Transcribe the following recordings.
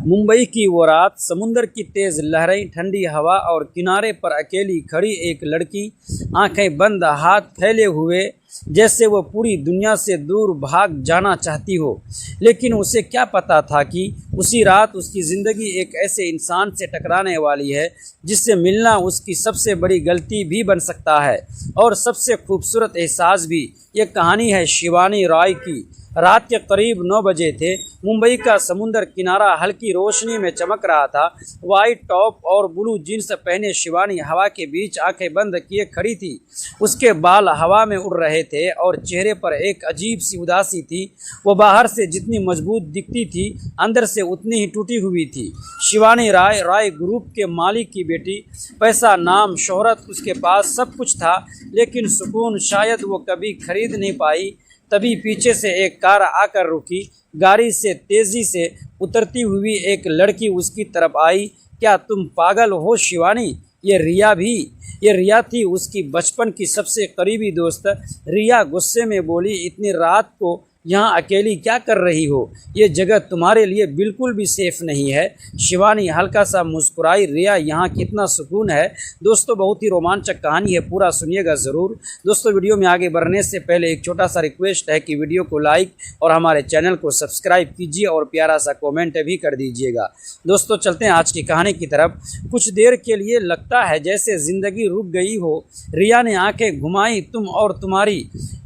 मुंबई की वो रात, समुंदर की तेज लहरें, ठंडी हवा और किनारे पर अकेली खड़ी एक लड़की, आंखें बंद, हाथ फैले हुए, जैसे वो पूरी दुनिया से दूर भाग जाना चाहती हो। लेकिन उसे क्या पता था कि उसी रात उसकी ज़िंदगी एक ऐसे इंसान से टकराने वाली है जिससे मिलना उसकी सबसे बड़ी गलती भी बन सकता है और सबसे खूबसूरत एहसास भी। ये कहानी है शिवानी रॉय की। रात के करीब 9 बजे थे। मुंबई का समुंदर किनारा हल्की रोशनी में चमक रहा था। वाइट टॉप और ब्लू जीन्स पहने शिवानी हवा के बीच आंखें बंद किए खड़ी थी। उसके बाल हवा में उड़ रहे थे और चेहरे पर एक अजीब सी उदासी थी। वो बाहर से जितनी मजबूत दिखती थी, अंदर से उतनी ही टूटी हुई थी। शिवानी रॉय ग्रुप के मालिक की बेटी। पैसा, नाम, शोहरत उसके पास सब कुछ था, लेकिन सुकून शायद वो कभी खरीद नहीं पाई। तभी पीछे से एक कार आकर रुकी। गाड़ी से तेजी से उतरती हुई एक लड़की उसकी तरफ आई। क्या तुम पागल हो शिवानी? ये रिया थी, उसकी बचपन की सबसे करीबी दोस्त। रिया गुस्से में बोली, इतनी रात को यहाँ अकेली क्या कर रही हो? ये जगह तुम्हारे लिए बिल्कुल भी सेफ नहीं है। शिवानी हल्का सा मुस्कुराई। रिया, यहाँ कितना सुकून है। दोस्तों, बहुत ही रोमांचक कहानी है, पूरा सुनिएगा ज़रूर। दोस्तों, वीडियो में आगे बढ़ने से पहले एक छोटा सा रिक्वेस्ट है कि वीडियो को लाइक और हमारे चैनल को सब्सक्राइब कीजिए और प्यारा सा कॉमेंट भी कर दीजिएगा। दोस्तों, चलते हैं आज की कहानी की तरफ। कुछ देर के लिए लगता है जैसे ज़िंदगी रुक गई हो। रिया ने आंखें घुमाई। तुम और तुम्हारी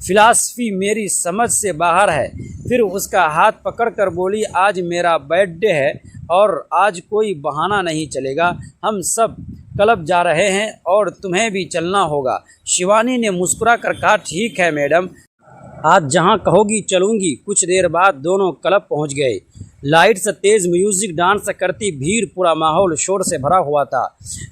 फिलॉसफी मेरी समझ से बाहर है। फिर उसका हाथ पकड़कर बोली, आज मेरा बर्थडे है और आज कोई बहाना नहीं चलेगा। हम सब क्लब जा रहे हैं और तुम्हें भी चलना होगा। शिवानी ने मुस्कुरा कर कहा, ठीक है मैडम, आज जहां कहोगी चलूंगी। कुछ देर बाद दोनों क्लब पहुंच गए। लाइट्स तेज, म्यूजिक, डांस करती भीड़, पूरा माहौल शोर से भरा हुआ था।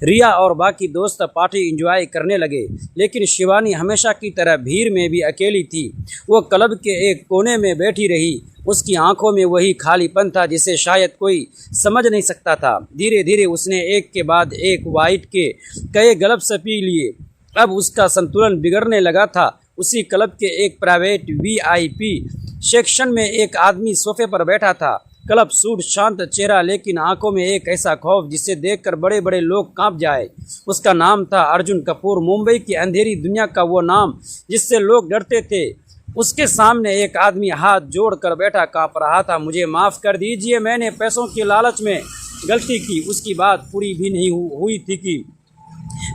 रिया और बाकी दोस्त पार्टी एंजॉय करने लगे, लेकिन शिवानी हमेशा की तरह भीड़ में भी अकेली थी। वो क्लब के एक कोने में बैठी रही। उसकी आंखों में वही खालीपन था जिसे शायद कोई समझ नहीं सकता था। धीरे धीरे उसने एक के बाद एक वाइट के कई ग्लव्स पी लिए। अब उसका संतुलन बिगड़ने लगा था। उसी क्लब के एक प्राइवेट VIP सेक्शन में एक आदमी सोफे पर बैठा था। क्लब सूट, शांत चेहरा, लेकिन आंखों में एक ऐसा खौफ जिसे देखकर बड़े बड़े लोग कांप जाए। उसका नाम था अर्जुन कपूर। मुंबई की अंधेरी दुनिया का वो नाम जिससे लोग डरते थे। उसके सामने एक आदमी हाथ जोड़कर बैठा, कांप रहा था। मुझे माफ़ कर दीजिए, मैंने पैसों के लालच में गलती की। उसकी बात पूरी भी नहीं हुई थी कि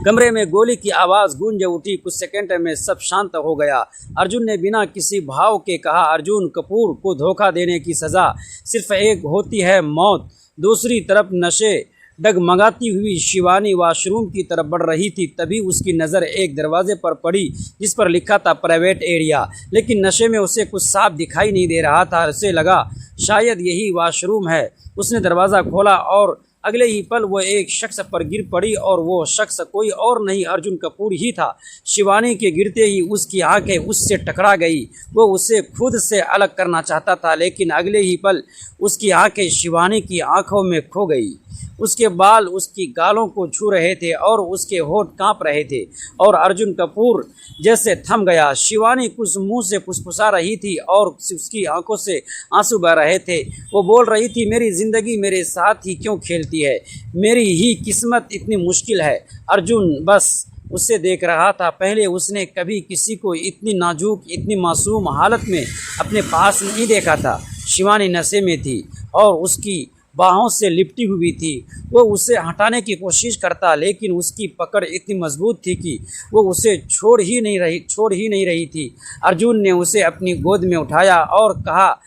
कमरे में गोली की आवाज़ गूंज उठी। कुछ सेकंड में सब शांत हो गया। अर्जुन ने बिना किसी भाव के कहा, अर्जुन कपूर को धोखा देने की सज़ा सिर्फ एक होती है, मौत। दूसरी तरफ नशे डगमगाती हुई शिवानी वॉशरूम की तरफ बढ़ रही थी। तभी उसकी नज़र एक दरवाजे पर पड़ी जिस पर लिखा था प्राइवेट एरिया, लेकिन नशे में उसे कुछ साफ दिखाई नहीं दे रहा था। उसे लगा शायद यही वॉशरूम है। उसने दरवाज़ा खोला और अगले ही पल वो एक शख्स पर गिर पड़ी और वो शख्स कोई और नहीं, अर्जुन कपूर ही था। शिवानी के गिरते ही उसकी आंखें उससे टकरा गई। वो उसे खुद से अलग करना चाहता था, लेकिन अगले ही पल उसकी आंखें शिवानी की आंखों में खो गई। उसके बाल उसकी गालों को छू रहे थे और उसके होंठ कांप रहे थे और अर्जुन कपूर जैसे थम गया। शिवानी कुछ मुंह से फुसफुसा रही थी और उसकी आंखों से आंसू बह रहे थे। वो बोल रही थी, मेरी ज़िंदगी मेरे साथ ही क्यों खेलती है? मेरी ही किस्मत इतनी मुश्किल है। अर्जुन बस उसे देख रहा था। पहले उसने कभी किसी को इतनी नाजुक, इतनी मासूम हालत में अपने पास नहीं देखा था। शिवानी नशे में थी और उसकी बाहों से लिपटी हुई थी। वो उसे हटाने की कोशिश करता, लेकिन उसकी पकड़ इतनी मजबूत थी कि वो उसे छोड़ ही नहीं रही थी। अर्जुन ने उसे अपनी गोद में उठाया और कहा,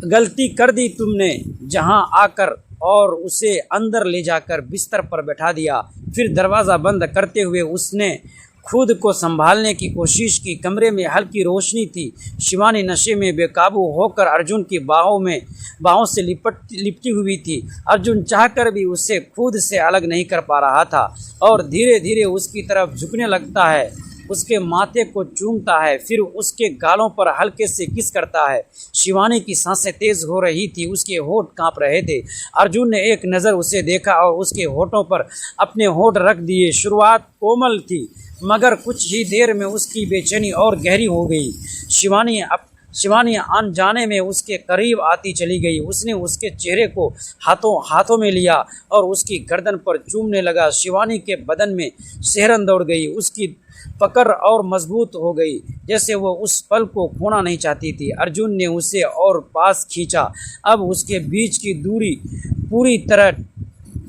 गलती कर दी तुमने जहां आकर, और उसे अंदर ले जाकर बिस्तर पर बैठा दिया। फिर दरवाज़ा बंद करते हुए उसने खुद को संभालने की कोशिश की। कमरे में हल्की रोशनी थी। शिवानी नशे में बेकाबू होकर अर्जुन की बाहों से लिपटी हुई थी। अर्जुन चाहकर भी उसे खुद से अलग नहीं कर पा रहा था और धीरे धीरे उसकी तरफ झुकने लगता है, उसके माथे को चूमता है, फिर उसके गालों पर हल्के से किस करता है। शिवानी की सांसें तेज हो रही थी, उसके होंठ कांप रहे थे। अर्जुन ने एक नज़र उसे देखा और उसके होठों पर अपने होंठ रख दिए। शुरुआत कोमल थी, मगर कुछ ही देर में उसकी बेचैनी और गहरी हो गई। शिवानी शिवानी अनजाने में उसके करीब आती चली गई। उसने उसके चेहरे को हाथों में लिया और उसकी गर्दन पर चूमने लगा। शिवानी के बदन में सिहरन दौड़ गई। उसकी पकड़ और मजबूत हो गई, जैसे वो उस पल को खोना नहीं चाहती थी। अर्जुन ने उसे और पास खींचा। अब उसके बीच की दूरी पूरी तरह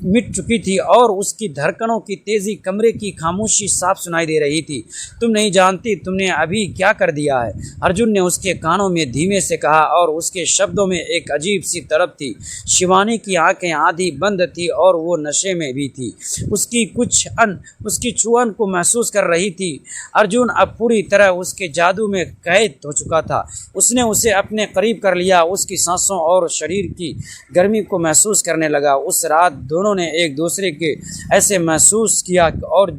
मिट चुकी थी और उसकी धड़कनों की तेज़ी, कमरे की खामोशी साफ सुनाई दे रही थी। तुम नहीं जानती तुमने अभी क्या कर दिया है, अर्जुन ने उसके कानों में धीमे से कहा और उसके शब्दों में एक अजीब सी तड़प थी। शिवानी की आंखें आधी बंद थी और वो नशे में भी थी। उसकी छुअन को महसूस कर रही थी। अर्जुन अब पूरी तरह उसके जादू में कैद हो चुका था। उसने उसे अपने करीब कर लिया, उसकी सांसों और शरीर की गर्मी को महसूस करने लगा। उस रात दोनों ने एक दूसरे के ऐसे महसूस किया और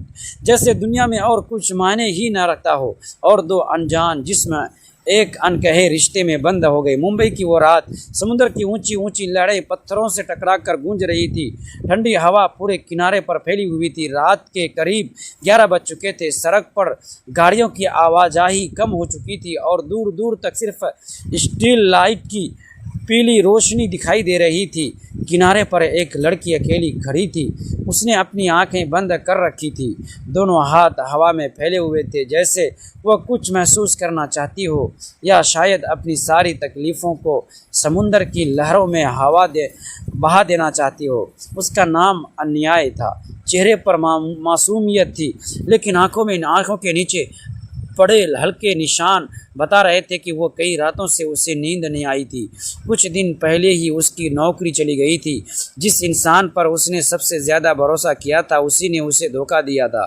जैसे दुनिया में और कुछ मायने ही न रखता हो, और दो अनजान जिस्म एक अनकहे रिश्ते में बंद हो गए। मुंबई की वो रात, समुद्र की ऊंची ऊंची लहरें पत्थरों से टकराकर गूंज रही थी। ठंडी हवा पूरे किनारे पर फैली हुई थी। रात के करीब 11 बज चुके थे। सड़क पर गाड़ियों की आवाजाही कम हो चुकी थी और दूर दूर तक सिर्फ स्ट्रीट लाइट की पीली रोशनी दिखाई दे रही थी। किनारे पर एक लड़की अकेली खड़ी थी। उसने अपनी आंखें बंद कर रखी थी। दोनों हाथ हवा में फैले हुए थे, जैसे वह कुछ महसूस करना चाहती हो या शायद अपनी सारी तकलीफ़ों को समुंदर की लहरों में बहा देना चाहती हो। उसका नाम अन्याय था। चेहरे पर मासूमियत थी, लेकिन आंखों के नीचे पड़े हल्के निशान बता रहे थे कि वो कई रातों से उसे नींद नहीं आई थी। कुछ दिन पहले ही उसकी नौकरी चली गई थी। जिस इंसान पर उसने सबसे ज़्यादा भरोसा किया था, उसी ने उसे धोखा दिया था।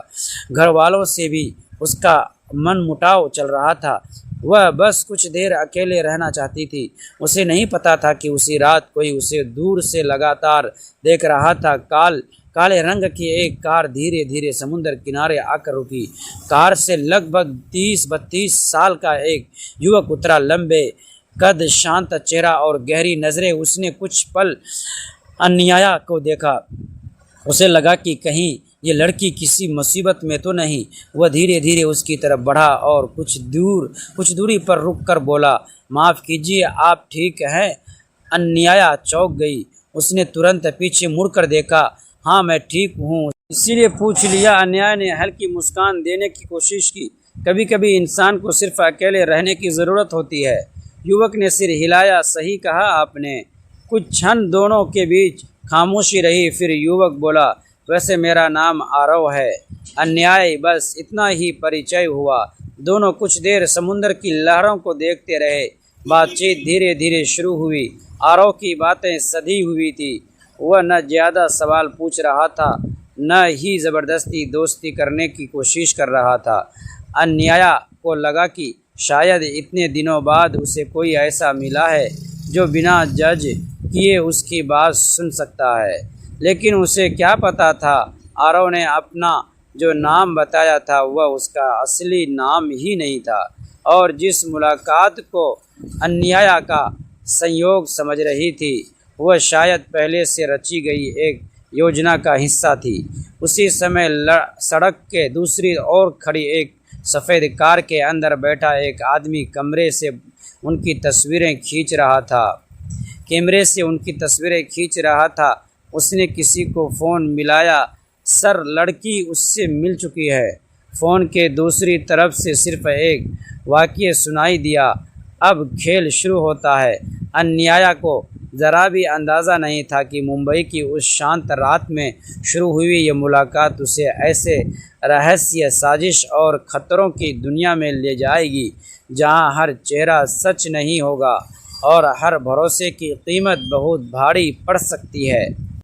घर वालों से भी उसका मनमुटाव चल रहा था। वह बस कुछ देर अकेले रहना चाहती थी। उसे नहीं पता था कि उसी रात कोई उसे दूर से लगातार देख रहा था। काले रंग की एक कार धीरे धीरे समुद्र किनारे आकर रुकी। कार से लगभग 30-32 साल का एक युवक उतरा। लंबे कद, शांत चेहरा और गहरी नज़रें। उसने कुछ पल अन्याया को देखा। उसे लगा कि कहीं ये लड़की किसी मुसीबत में तो नहीं। वह धीरे धीरे उसकी तरफ बढ़ा और कुछ दूरी पर रुककर बोला, माफ़ कीजिए, आप ठीक हैं? अन्याया चौंक गई। उसने तुरंत पीछे मुड़कर देखा। हाँ, मैं ठीक हूँ, इसीलिए पूछ लिया। अन्याय ने हल्की मुस्कान देने की कोशिश की। कभी कभी इंसान को सिर्फ अकेले रहने की ज़रूरत होती है। युवक ने सिर हिलाया। सही कहा आपने। कुछ क्षण दोनों के बीच खामोशी रही। फिर युवक बोला, वैसे मेरा नाम आरव है। अन्याय। बस इतना ही परिचय हुआ। दोनों कुछ देर समुद्र की लहरों को देखते रहे। बातचीत धीरे धीरे शुरू हुई। आरव की बातें सधी हुई थी। वह न ज़्यादा सवाल पूछ रहा था, न ही ज़बरदस्ती दोस्ती करने की कोशिश कर रहा था। अन्याया को लगा कि शायद इतने दिनों बाद उसे कोई ऐसा मिला है जो बिना जज किए उसकी बात सुन सकता है। लेकिन उसे क्या पता था, आरव ने अपना जो नाम बताया था वह उसका असली नाम ही नहीं था, और जिस मुलाकात को अन्याया का संयोग समझ रही थी, वह शायद पहले से रची गई एक योजना का हिस्सा थी। उसी समय सड़क के दूसरी ओर खड़ी एक सफ़ेद कार के अंदर बैठा एक आदमी कैमरे से उनकी तस्वीरें खींच रहा था। उसने किसी को फ़ोन मिलाया। सर, लड़की उससे मिल चुकी है। फ़ोन के दूसरी तरफ से सिर्फ एक वाक्य सुनाई दिया, अब खेल शुरू होता है। अन्याया को ज़रा भी अंदाज़ा नहीं था कि मुंबई की उस शांत रात में शुरू हुई ये मुलाकात उसे ऐसे रहस्य, साजिश और ख़तरों की दुनिया में ले जाएगी, जहां हर चेहरा सच नहीं होगा और हर भरोसे की कीमत बहुत भारी पड़ सकती है।